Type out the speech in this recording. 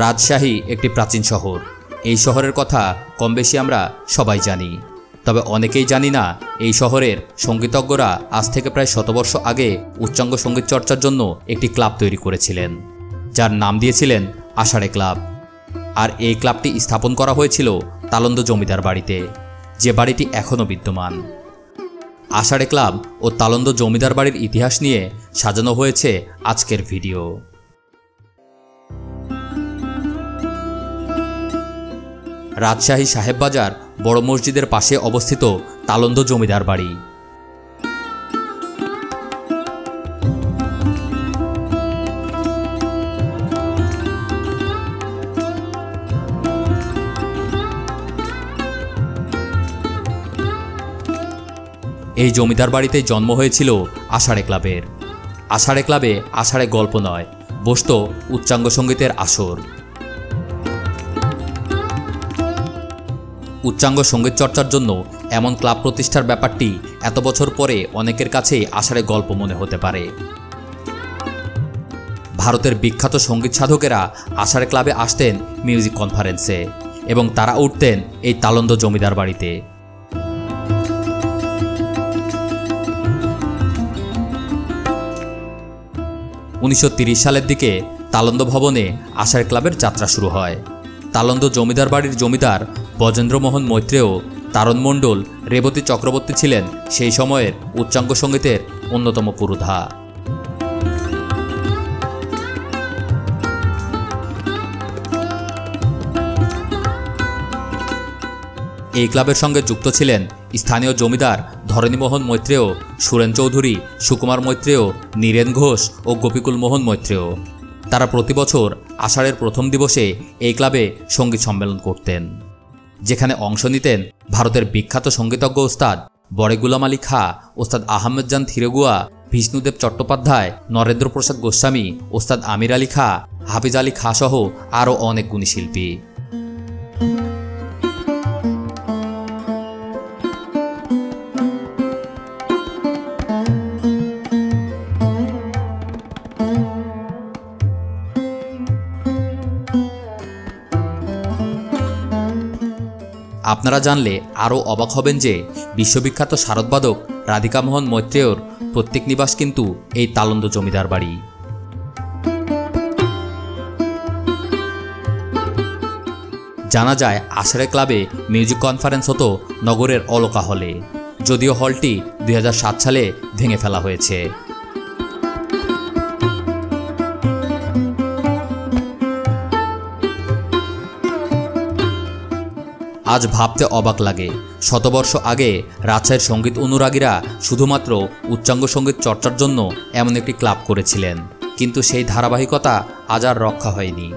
রাজশাহী একটি প্রাচীন শহর। এই শহরের কথা কম বেশি আমরা সবাই জানি, তবে অনেকেই জানি না এই শহরের সঙ্গীতজ্ঞরা আজ থেকে প্রায় শতবর্ষ আগে উচ্চাঙ্গ সঙ্গীত চর্চার জন্য একটি ক্লাব তৈরি করেছিলেন, যার নাম দিয়েছিলেন আষাঢ়ে ক্লাব। আর এই ক্লাবটি স্থাপন করা হয়েছিল তালন্দ জমিদার বাড়িতে, যে বাড়িটি এখনও বিদ্যমান। আষাঢ়ে ক্লাব ও তালন্দ জমিদার বাড়ির ইতিহাস নিয়ে সাজানো হয়েছে আজকের ভিডিও। রাজশাহী সাহেববাজার বড় মসজিদের পাশে অবস্থিত তালন্দ জমিদার বাড়ি। এই জমিদার বাড়িতে জন্ম হয়েছিল আষাঢ়ে ক্লাবের। আষাঢ়ে ক্লাবে আষাঢ়ে গল্প নয়, বসত উচ্চাঙ্গ সঙ্গীতের আসর। উচ্চাঙ্গ সঙ্গীত চর্চার জন্য এমন ক্লাব প্রতিষ্ঠার ব্যাপারটি এত বছর পরে অনেকের কাছেই আষাঢ়ে গল্প মনে হতে পারে। ভারতের বিখ্যাত সঙ্গীত সাধকেরা আষাঢ়ে ক্লাবে আসতেন মিউজিক কনফারেন্সে, এবং তারা উঠতেন এই তালন্দ জমিদার বাড়িতে। 1930 সালের দিকে তালন্দ ভবনে আষাঢ়ে ক্লাবের যাত্রা শুরু হয়। তালন্দ জমিদার বাড়ির জমিদার বজেন্দ্রমোহন মৈত্রেয়, তারণ মণ্ডল, রেবতী চক্রবর্তী ছিলেন সেই সময়ের উচ্চাঙ্গ সঙ্গীতের অন্যতম পুরোধা। এই ক্লাবের সঙ্গে যুক্ত ছিলেন স্থানীয় জমিদার ধরণীমোহন মৈত্রেয়, সুরেন চৌধুরী, সুকুমার মৈত্রেয়, নীরেন ঘোষ ও গোপীকুল মোহন মৈত্রেয়। তারা প্রতি বছর আষাঢ়ের প্রথম দিবসে এই ক্লাবে সঙ্গীত সম্মেলন করতেন, যেখানে অংশ নিতেন ভারতের বিখ্যাত সঙ্গীতজ্ঞ ওস্তাদ বড়ে গুলাম আলী খাঁ, ওস্তাদ আহমেদ জান থিরগুয়া, বিষ্ণুদেব চট্টোপাধ্যায়, নরেন্দ্র প্রসাদ গোস্বামী, ওস্তাদ আমির আলী খাঁ, হাফিজ আলী খাঁ সহ আরও অনেক গুণী শিল্পী। আপনারা জানলে আরও অবাক হবেন যে বিশ্ববিখ্যাত শারদবাদক রাধিকা মোহন মৈত্রেয়র প্রত্যেক নিবাস কিন্তু এই তালন্দ জমিদার বাড়ি। জানা যায় আষাঢ়ে ক্লাবে মিউজিক কনফারেন্স হতো নগরের অলকা হলে, যদিও হলটি 2007 সালে ভেঙে ফেলা হয়েছে। আজ ভাবতে অবাক লাগে, শতবর্ষ আগে রাজশাহীর সঙ্গীত অনুরাগীরা শুধুমাত্র উচ্চাঙ্গ সঙ্গীত চর্চার জন্য এমন একটি ক্লাব করেছিলেন, কিন্তু সেই ধারাবাহিকতা আজ আর রক্ষা হয়নি।